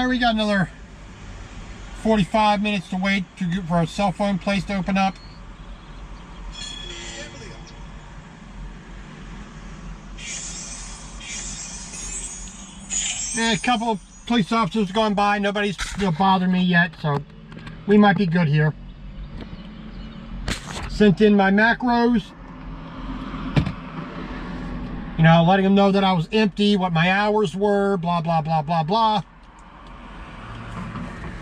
We got another 45 minutes to wait for our cell phone place to open up. And a couple of police officers gone by. Nobody's bothered me yet, so we might be good here. Sent in my macros. Letting them know that I was empty, what my hours were, blah, blah, blah, blah, blah.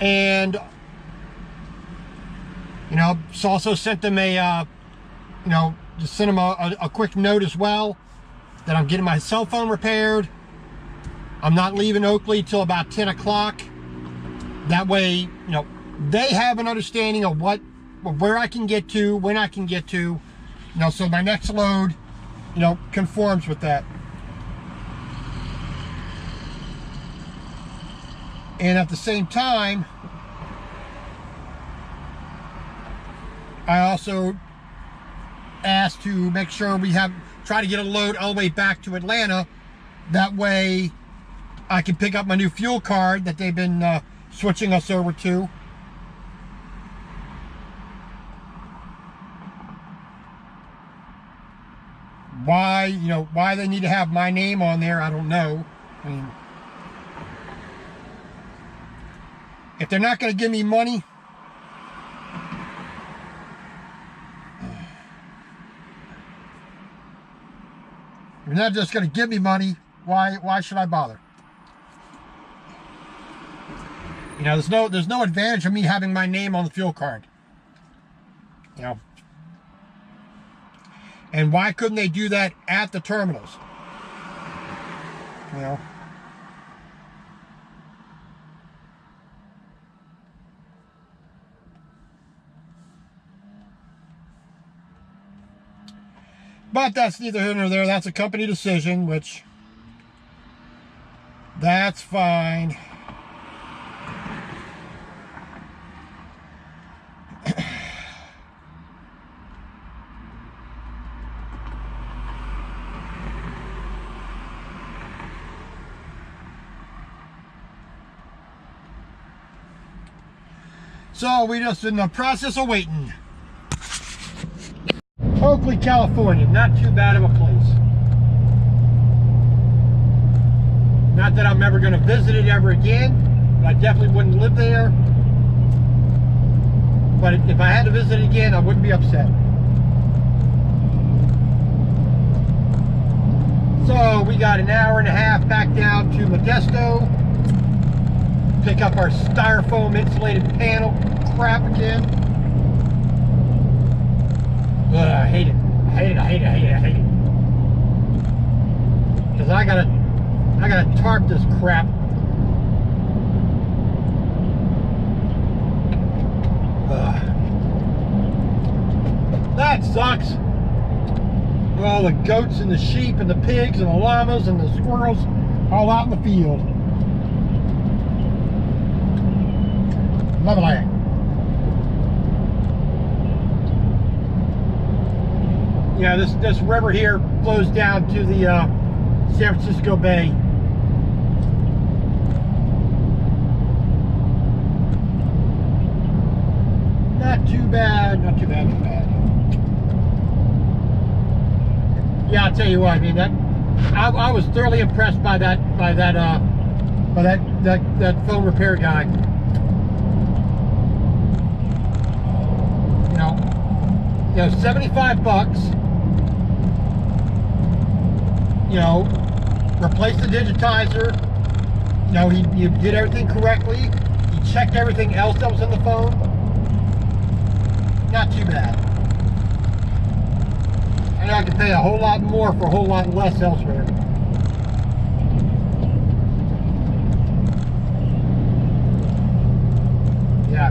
And, also sent them just sent them a quick note as well that I'm getting my cell phone repaired. I'm not leaving Oakley till about 10 o'clock. That way, they have an understanding of where I can get to, when I can get to, so my next load, conforms with that. And at the same time, I also asked to make sure try to get a load all the way back to Atlanta. That way I can pick up my new fuel card that they've been switching us over to. Why they need to have my name on there, I don't know. I mean, if they're not going to give me money, if they're not just going to give me money, why should I bother? There's no advantage of me having my name on the fuel card. And why couldn't they do that at the terminals? But that's neither here nor there. That's a company decision, which that's fine. So we just in the process of waiting. Oakley, California, not too bad of a place. Not that I'm ever going to visit it ever again, but I definitely wouldn't live there. But if I had to visit it again, I wouldn't be upset. So we got an hour and a half back down to Modesto. Pick up our styrofoam insulated panel crap again. Ugh, I hate it. I hate it. I hate it. I hate it. I hate it. Because I gotta tarp this crap. Ugh. That sucks. All the goats and the sheep and the pigs and the llamas and the squirrels all out in the field. Lovely. Yeah, this river here flows down to the San Francisco Bay. Not too bad, not too bad, not bad. Yeah, I'll tell you what, I mean, I was thoroughly impressed by that phone repair guy. 75 bucks. Replace the digitizer. He did everything correctly. He checked everything else that was in the phone. Not too bad. I know I could pay a whole lot more for a whole lot less elsewhere. Yeah,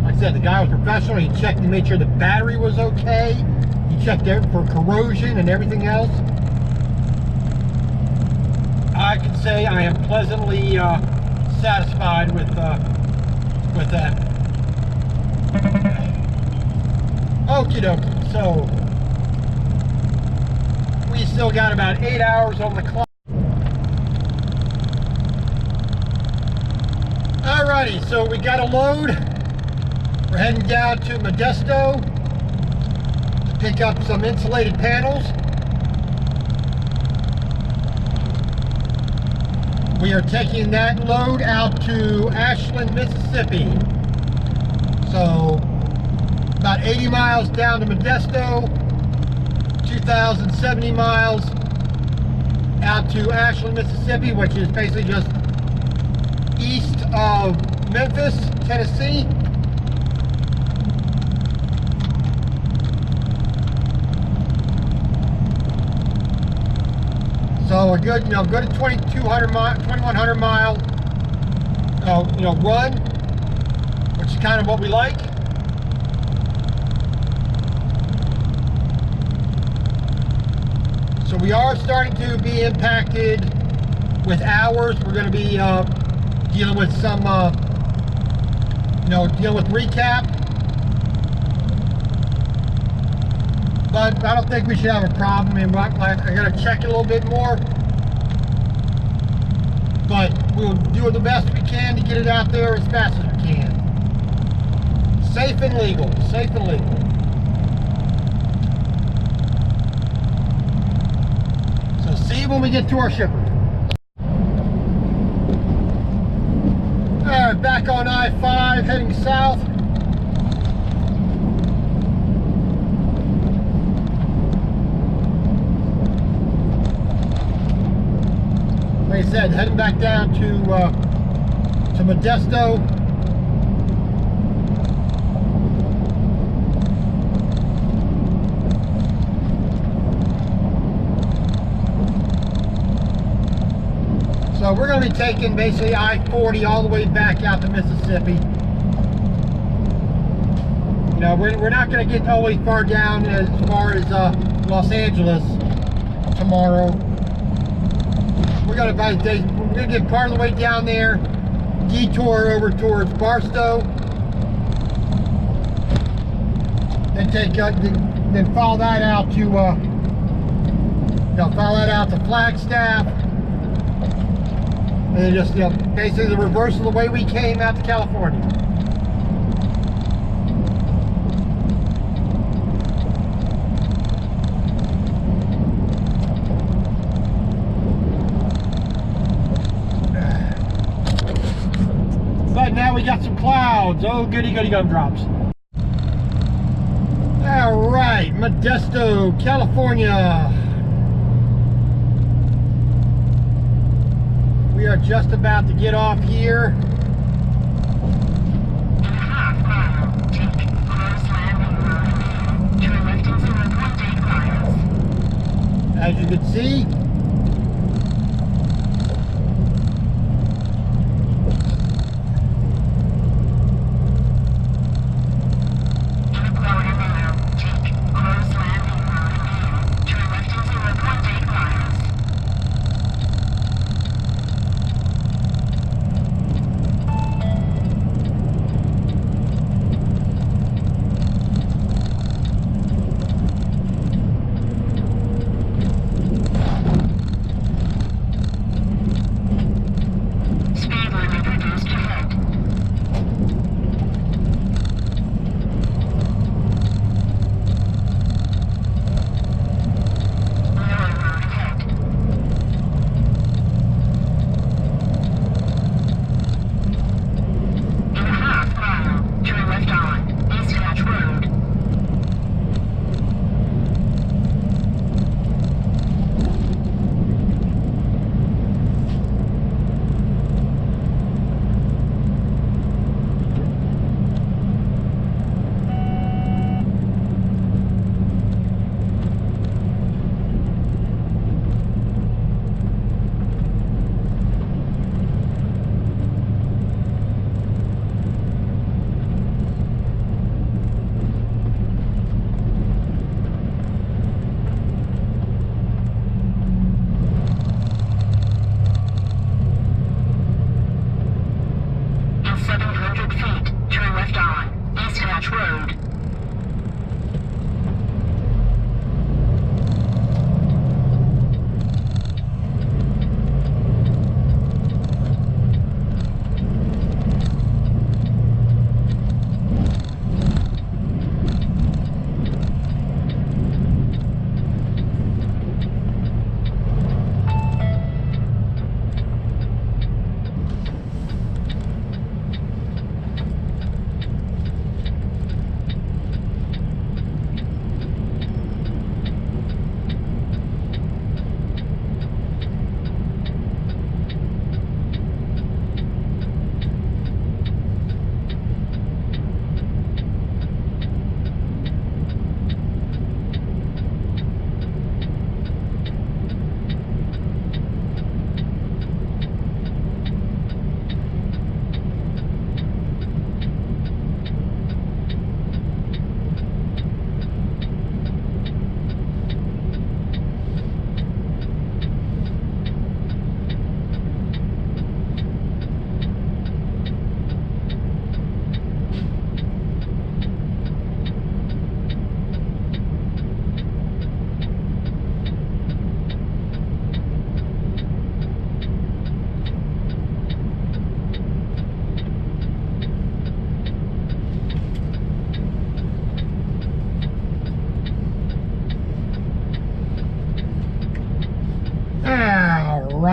like I said, the guy was professional. He checked and made sure the battery was okay. He checked it for corrosion and everything else. I can say I am pleasantly satisfied with that. Okie dokie. So we still got about 8 hours on the clock. Alrighty, so we got a load. We're heading down to Modesto to pick up some insulated panels. We are taking that load out to Ashland, Mississippi. So about 80 miles down to Modesto, 2,070 miles out to Ashland, Mississippi, which is basically just east of Memphis, Tennessee. So a good, good 2,200 mile, 2,100 mile, run, which is kind of what we like. So we are starting to be impacted with hours. We're going to be dealing with some, dealing with recap. But I don't think we should have a problem. I got to check it a little bit more. But we'll do the best we can to get it out there as fast as we can. Safe and legal. Safe and legal. So see you when we get to our shipper. Alright, back on I-5 heading south. Like I said, heading back down to Modesto. So we're going to be taking basically I-40 all the way back out to Mississippi. We're not going to get all the way far down as far as Los Angeles tomorrow. We're going to get part of the way down there, detour over towards Barstow, then then follow that out to Flagstaff, and then just basically the reverse of the way we came out to California. But now we got some clouds. Oh, goody goody gumdrops. All right, Modesto, California. We are just about to get off here. As you can see,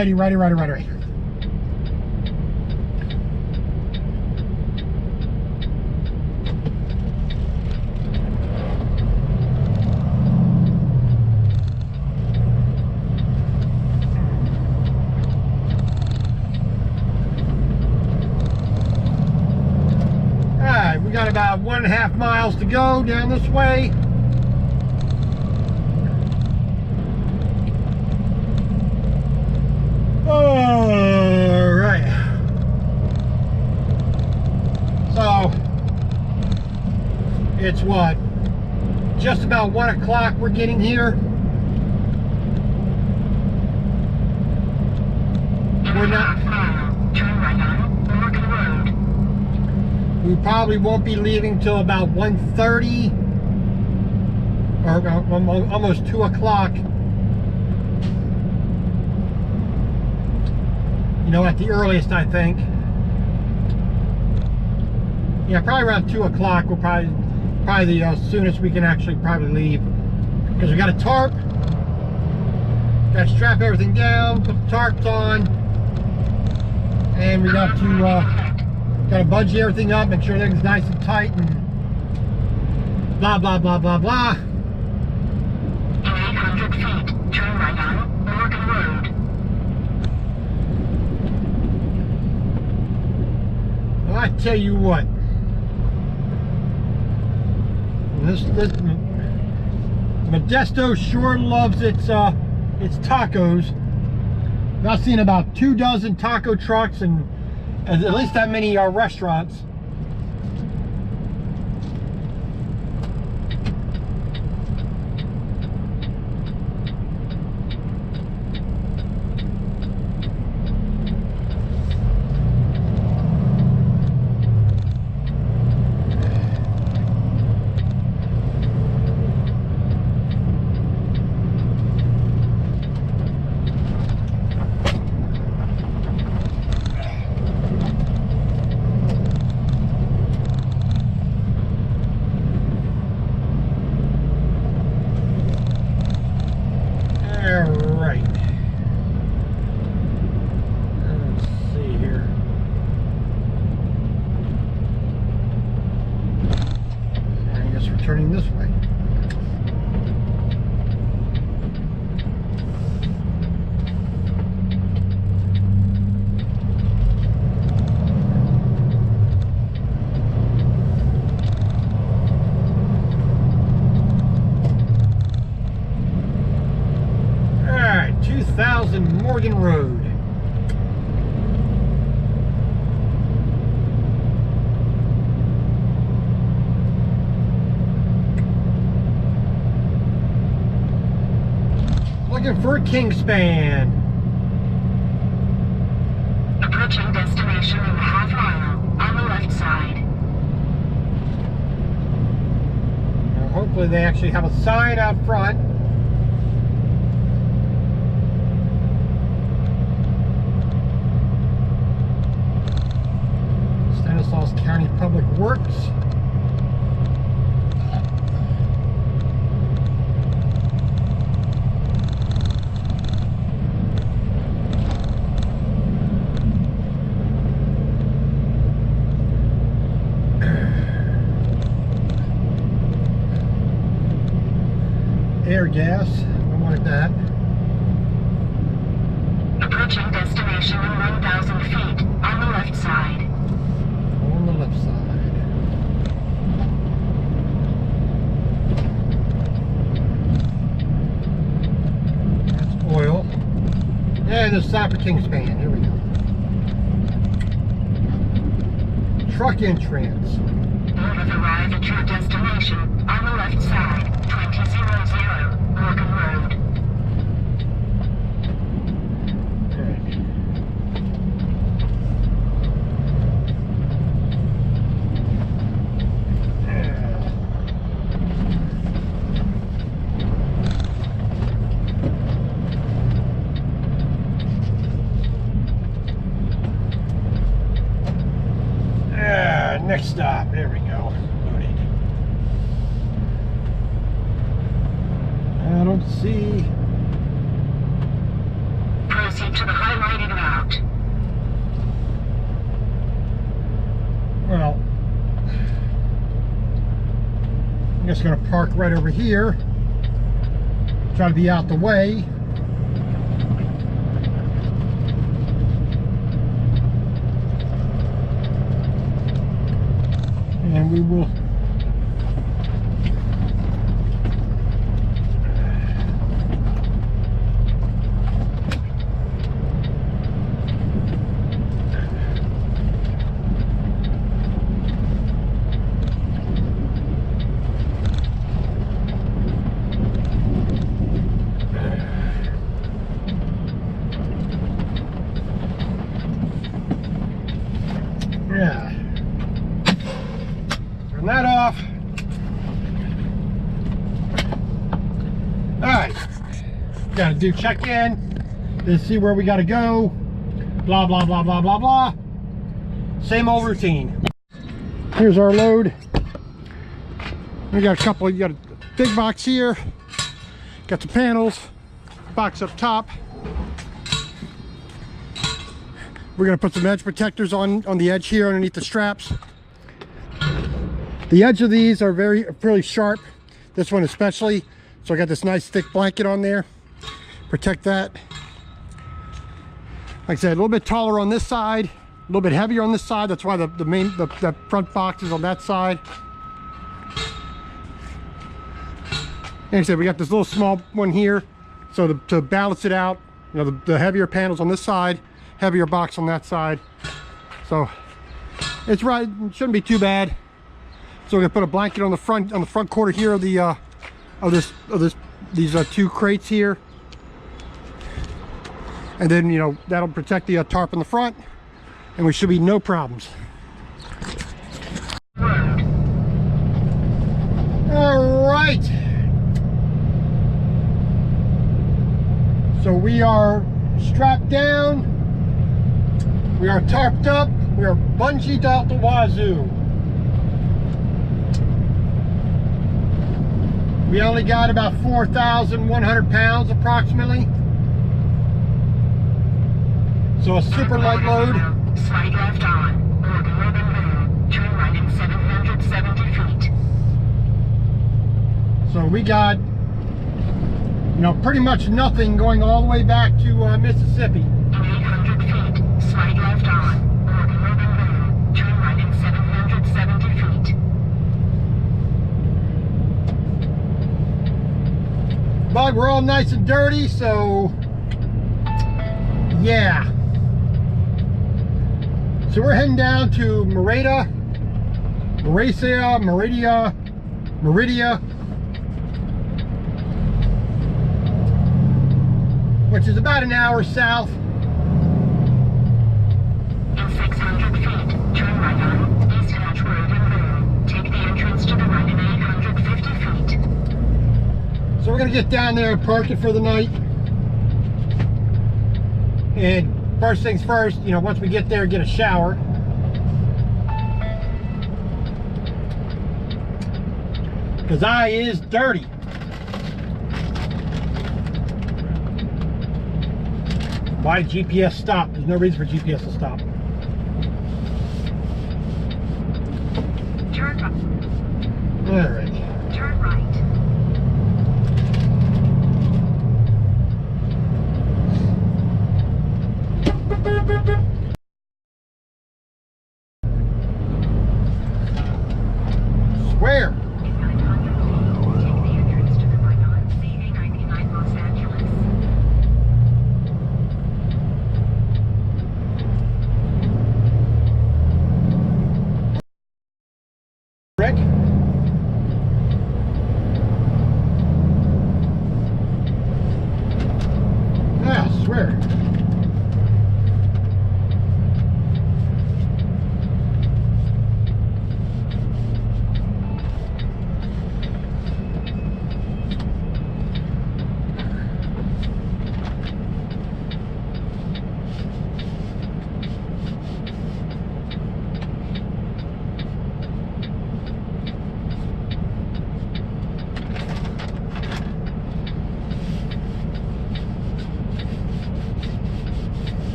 Righty. Alright, we got about 1.5 miles to go down this way. Alright. So, it's what? Just about 1 o'clock we're getting here. We're not... We probably won't be leaving till about 1:30 or almost 2 o'clock. You know, at the earliest, I think. Yeah, probably around 2 o'clock. We'll probably the soonest we can actually probably leave, because we got a tarp. Got to strap everything down, put the tarps on, and we got to budge everything up, make sure everything's nice and tight, and blah blah blah blah blah. In 800 feet, turn right on Morgan Road. Well, I tell you what, this Modesto sure loves its tacos. I've seen about 24 taco trucks and at least that many restaurants. Turning this way. All right, 2000 Morgan Road. Looking for a king span. Approaching destination in a half mile on the left side. Now, hopefully they actually have a sign out front. Stanislaus County Public Works. Air gas, don't like that. Approaching destination in 1,000 feet on the left side. On the left side. That's oil. And the stop for Kingspan. Here we go. Truck entrance. You have arrived at your destination on the left side. 2000 Morgan Road. Next stop, there we go. Loaded. I don't see. Proceed to the highway just going to park right over here. Try to be out the way. And we will turn that off. Alright, gotta do check-in, then see where we gotta go, blah blah blah blah blah blah. Same old routine. Here's our load. We got a couple, you got a big box here, got the panels, box up top. We're going to put some edge protectors on the edge here underneath the straps. The edge of these are fairly sharp, this one especially, so I got this nice thick blanket on there, protect that. Like I said, a little bit taller on this side, a little bit heavier on this side, that's why the front box is on that side. Like I said, we got this little small one here, so to balance it out, you know, the heavier panels on this side, heavier box on that side. So it's right, it shouldn't be too bad. So we're gonna put a blanket on the front quarter here of the these two crates here, and then, you know, that'll protect the tarp in the front, and we should be no problems. All right. So we are strapped down. We are tarped up. We are bungeed out the wazoo. We only got about 4,100 pounds approximately. So a super light load. Slide left on. Oregon Ribbon. Turn right in 770 feet. So we got, you know, pretty much nothing going all the way back to Mississippi. In 800 feet. Slide left on. Oregon Ribbon. Turn right in 770 feet. But we're all nice and dirty, so yeah. So we're heading down to Meridia, which is about an hour south. In 600 feet, turn right on East Hatch Road in Boone. Take the entrance to the right in 850 feet. So we're gonna get down there and park it for the night. And first things first, you know, once we get there, get a shower. Because I is dirty. Why did GPS stop? There's no reason for GPS to stop. Turn right. All right. Turn right. Where? In 900 feet, take the entrance to the right on CA99 Los Angeles. Rick? Yeah, I swear.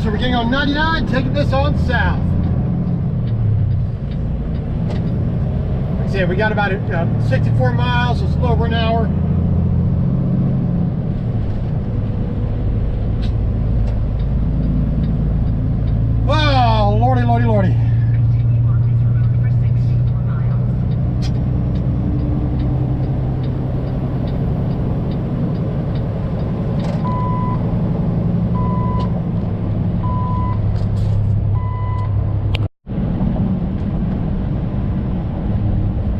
so we're getting on 99, taking this on south. Like I said, we got about 64 miles, so it's a little over an hour. Oh, lordy, lordy, lordy.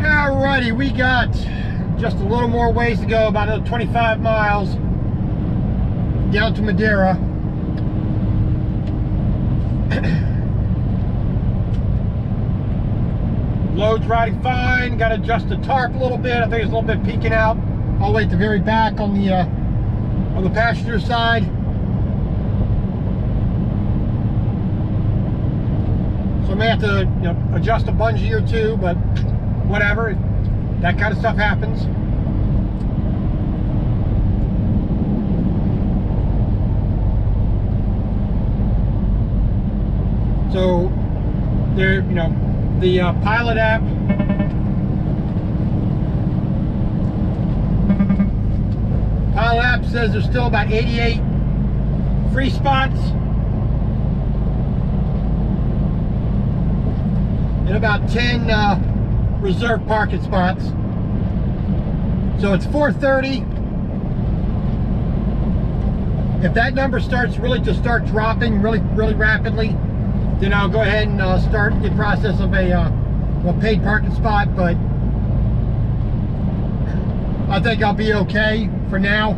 Alrighty, we got just a little more ways to go, about another 25 miles down to Madeira. Load's riding fine. Got to adjust the tarp a little bit. I think it's a little bit peeking out all the way at the very back on the passenger side. So I may have to adjust a bungee or two, but whatever. That kind of stuff happens. So there, the pilot app. Pilot app says there's still about 88 free spots and about 10 reserved parking spots. So it's 4:30. If that number starts to dropping really rapidly, then I'll go ahead and start the process of a paid parking spot, but I think I'll be okay for now.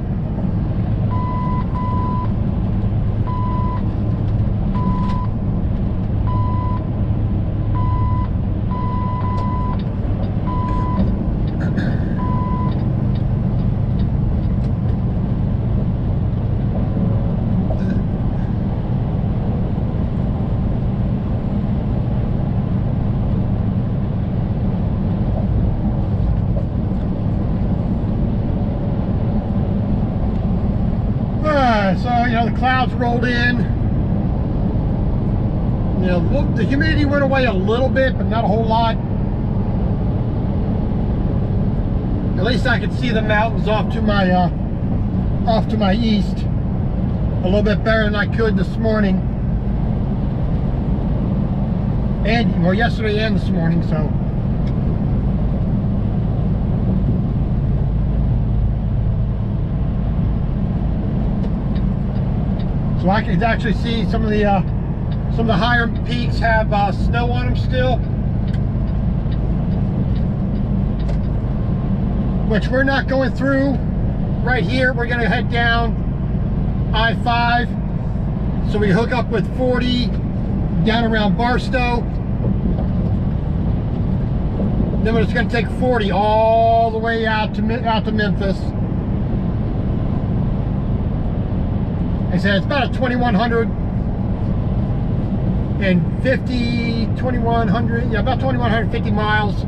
So, the clouds rolled in. The humidity went away a little bit, but not a whole lot. At least I could see the mountains off to my east a little bit better than I could this morning. And, well, yesterday and this morning, so. So I can actually see some of the higher peaks have snow on them still, which we're not going through right here. We're going to head down I-5, so we hook up with 40 down around Barstow. Then we're just going to take 40 all the way out to Memphis. I said it's about a 2150 miles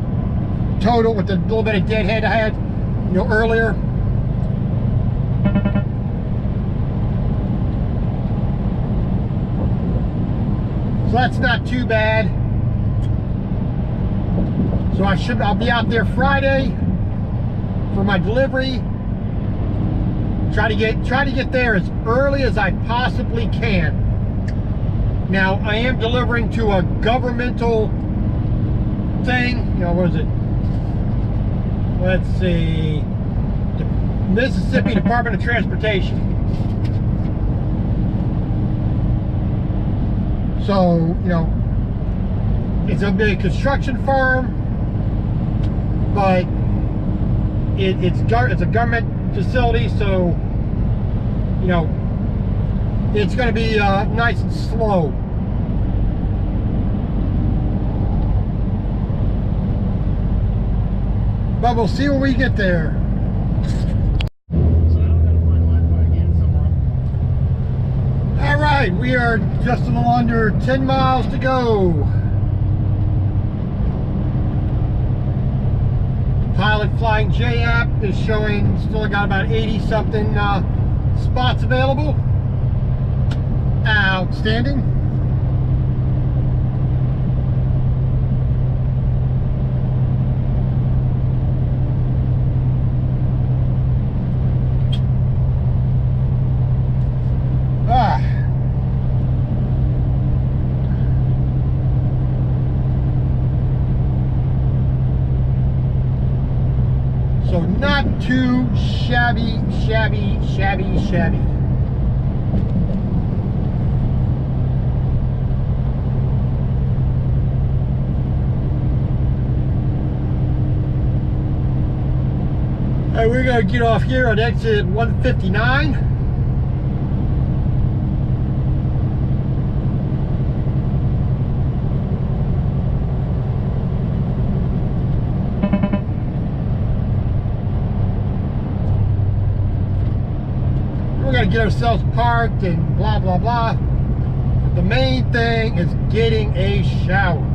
total, with a little bit of deadhead I had, earlier. So that's not too bad. So I'll be out there Friday for my delivery. Try to get there as early as I possibly can. Now, I am delivering to a governmental thing. What is it? Let's see. The Mississippi Department of Transportation. So, it's a big construction firm, but it's a government facility, so it's going to be nice and slow. But we'll see when we get there. All right, we are just a little under 10 miles to go. Pilot Flying J app is showing still got about 80 something spots available. Outstanding. So not too shabby. All right, we're gonna get off here on exit 159. We're gonna get ourselves parked and blah blah blah. The main thing is getting a shower.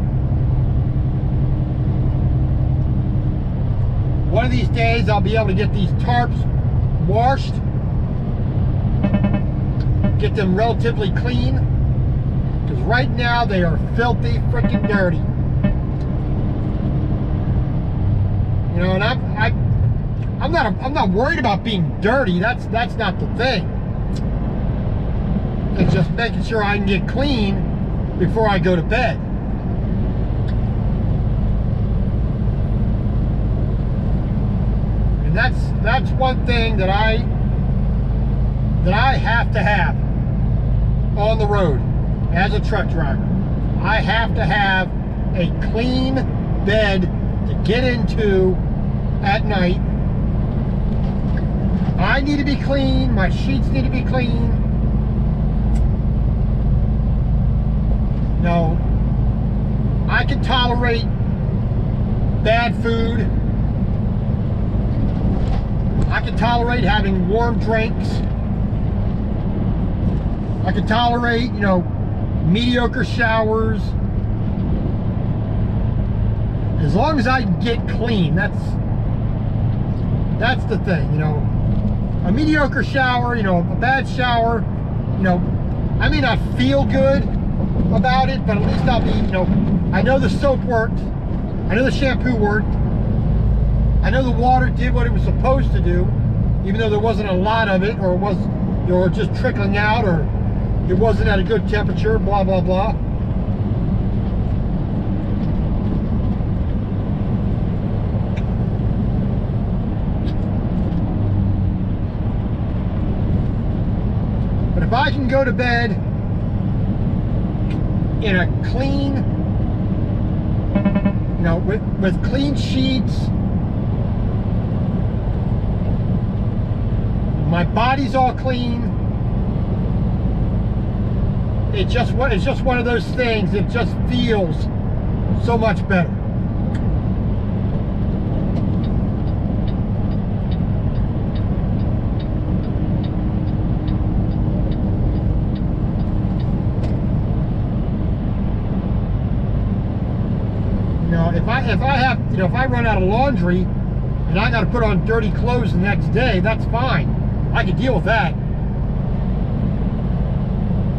One of these days I'll be able to get these tarps washed, get them relatively clean, because right now they are filthy freaking dirty. You know, and I'm not worried about being dirty. That's not the thing. It's just making sure I can get clean before I go to bed. And that's one thing that I have to have on the road as a truck driver. I have to have a clean bed to get into at night. I need to be clean, my sheets need to be clean. No, I can tolerate bad food. I can tolerate having warm drinks. I can tolerate, you know, mediocre showers. As long as I get clean, that's the thing, you know. A mediocre shower, you know, a bad shower, you know, I may not feel good about it, but at least I'll be, you know, I know the soap worked, I know the shampoo worked, I know the water did what it was supposed to do, even though there wasn't a lot of it, or it was, or just trickling out, or it wasn't at a good temperature, blah blah blah. But if I can go to bed in a clean, you know, with clean sheets, my body's all clean, it's just one of those things, it just feels so much better. If I have, you know, if I run out of laundry and I got to put on dirty clothes the next day, that's fine. I can deal with that.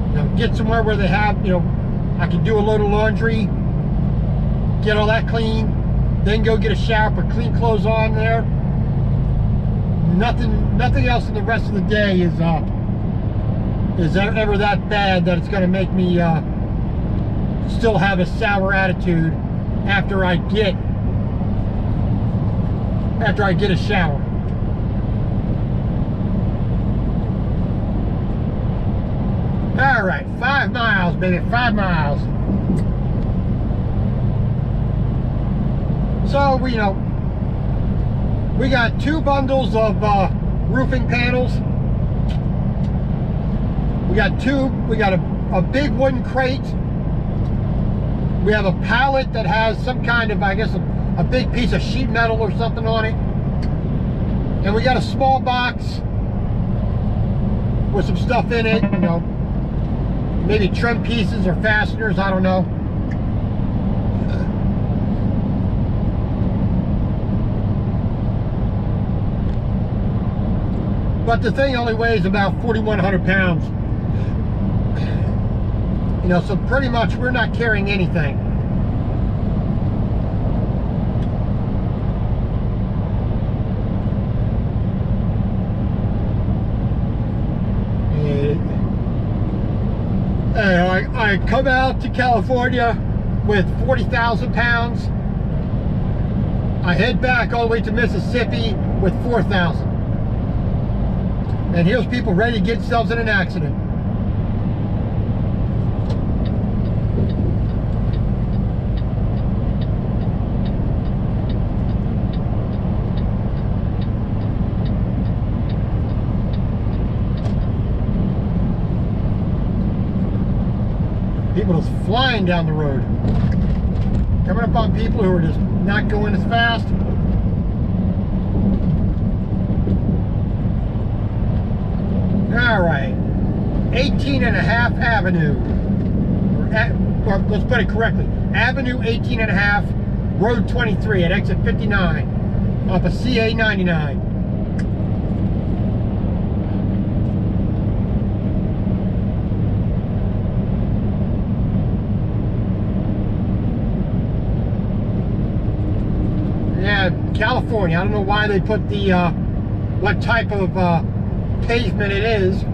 You know, get somewhere where they have, you know, I can do a load of laundry, get all that clean, then go get a shower, put clean clothes on there. Nothing else in the rest of the day is ever that bad that it's going to make me still have a sour attitude after I get a shower. All right, 5 miles, baby, 5 miles. So we, you know, we got 2 bundles of roofing panels. We got a big wooden crate. We have a pallet that has some kind of, I guess, a big piece of sheet metal or something on it. And we got a small box with some stuff in it, you know, maybe trim pieces or fasteners, I don't know. But the thing only weighs about 4,100 pounds. You know, so pretty much we're not carrying anything. And I come out to California with 40,000 pounds. I head back all the way to Mississippi with 4,000. And here's people ready to get themselves in an accident. People just flying down the road. Coming up on people who are just not going as fast. All right, 18.5 Avenue, or let's put it correctly, Avenue 18.5, Road 23 at exit 59, off of CA 99. Yeah, California, I don't know why they put the, what type of, pavement it is. You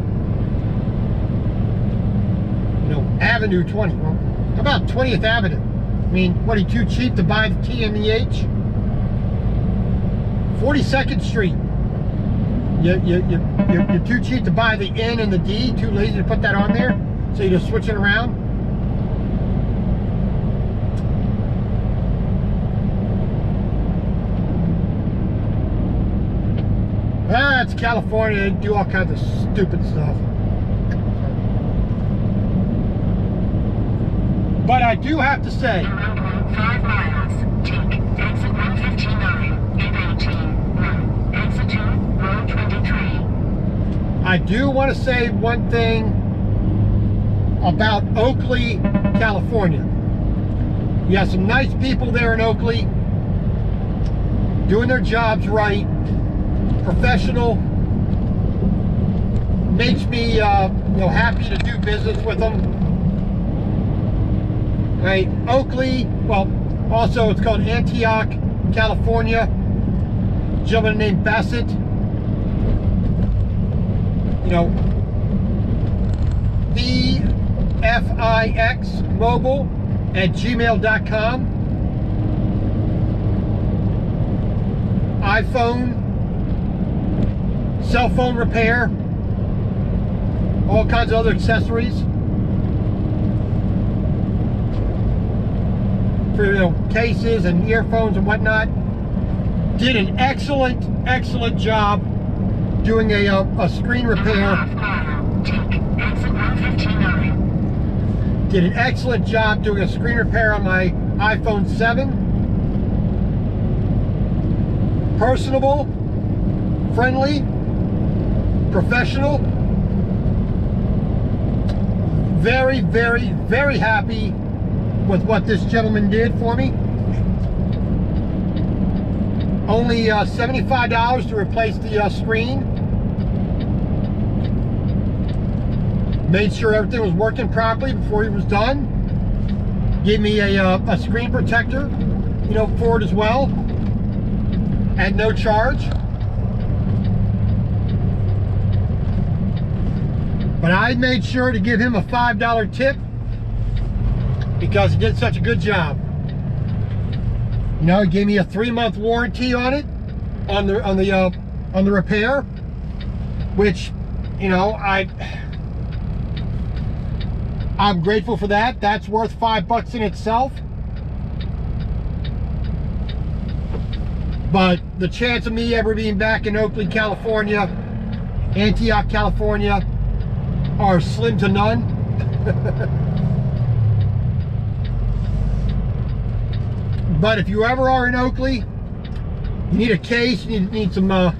know, Avenue 20. Well, how about 20th Avenue? I mean, what, are you too cheap to buy the T and the H? 42nd Street. You're too cheap to buy the N and the D, too lazy to put that on there, so you just switch it around. It's California, they do all kinds of stupid stuff. But I do have to say, 1.5 miles, take exit 159, M18, exit 2, Road 23. I do want to say one thing about Oakley, California. You have some nice people there in Oakley, doing their jobs right. Professional, makes me you know, happy to do business with them. Right, Oakley, well, also it's called Antioch, California. A gentleman named Bassett. You know, bfixmobile@gmail.com. iPhone, cell phone repair, all kinds of other accessories for, you know, cases and earphones and whatnot. Did an excellent job doing a screen repair. Take exit 159. Did an excellent job doing a screen repair on my iPhone 7. Personable, friendly, professional. Very, very, very happy with what this gentleman did for me. Only $75 to replace the screen. Made sure everything was working properly before he was done. Gave me a screen protector, you know, for it as well, at no charge. But I made sure to give him a $5 tip because he did such a good job. You know, he gave me a 3-month warranty on it, on the repair, which, you know, I'm grateful for that. That's worth $5 in itself. But the chance of me ever being back in Oakley, California, Antioch, California, are slim to none. But if you ever are in Oakley, you need a case, you need some, you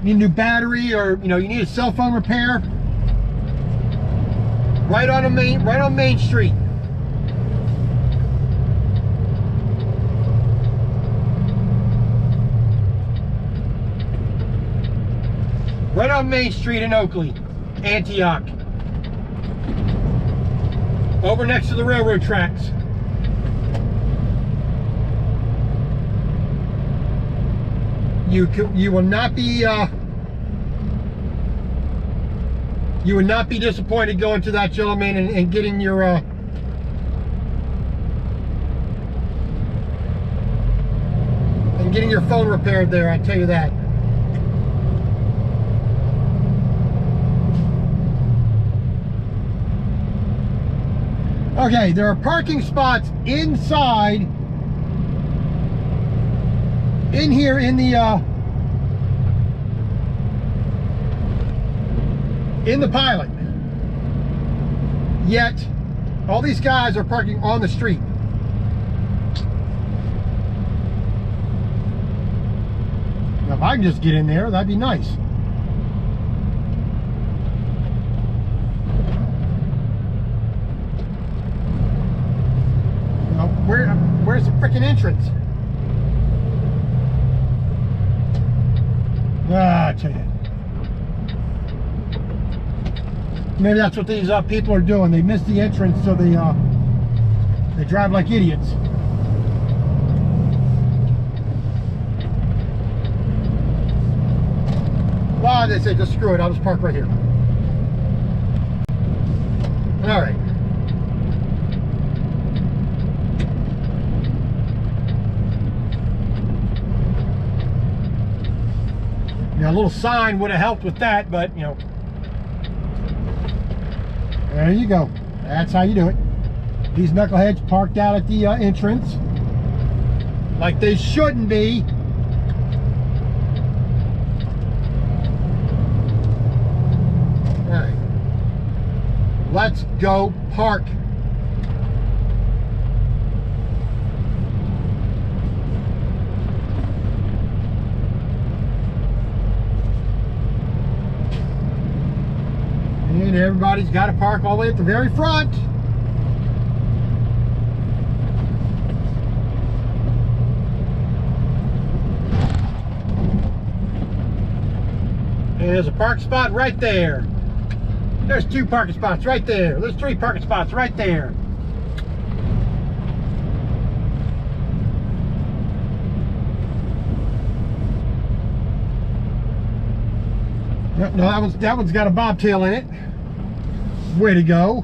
need a new battery, or, you know, you need a cell phone repair, right on Main Street. Right on Main Street in Oakley, Antioch. over next to the railroad tracks. You will not be you would not be disappointed going to that gentleman and getting your phone repaired there, I tell you that. Okay, there are parking spots inside in here in the Pilot, yet all these guys are parking on the street. Now, if I can just get in there, that'd be nice. Now, where's the freaking entrance? I tell you. Maybe that's what these people are doing. They missed the entrance, so they drive like idiots. Well, they say just screw it. I'll just park right here. All right. Now, a little sign would have helped with that, but you know. There you go. That's how you do it. These knuckleheads parked out at the entrance like they shouldn't be. All right. Let's go park. And everybody's got to park all the way at the very front. And there's a parking spot right there. There's 2 parking spots right there. There's 3 parking spots right there. No, that one's got a bobtail in it. Way to go.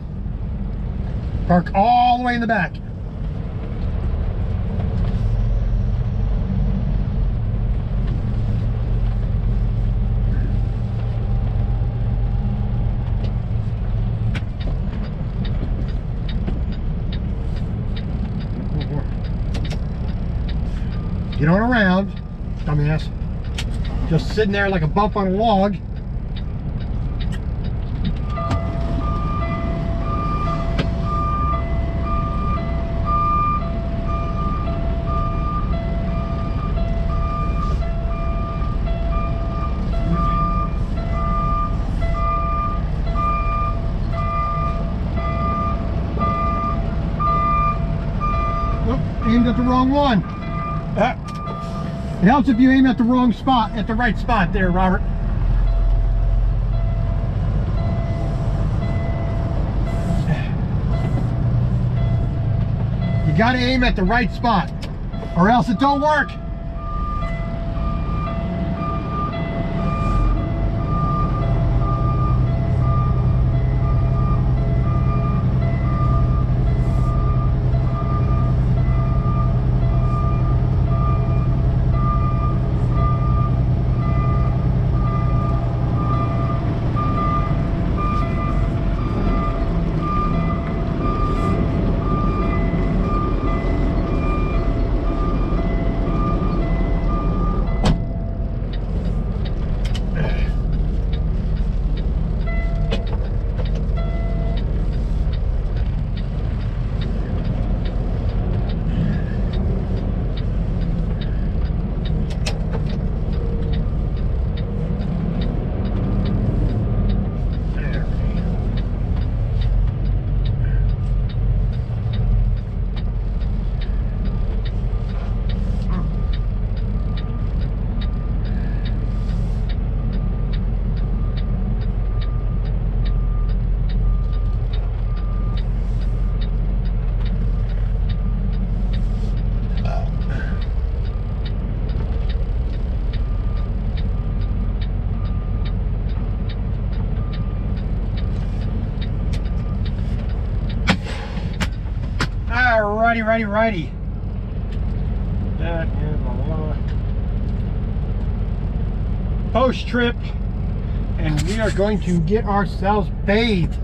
Park all the way in the back. Get on around, dumbass. Just sitting there like a bump on a log. Aimed at the wrong one. It helps if you aim at the wrong spot, at the right spot there, Robert. You gotta aim at the right spot, or else it don't work. righty. That is a lot. Post trip, and we are going to get ourselves bathed.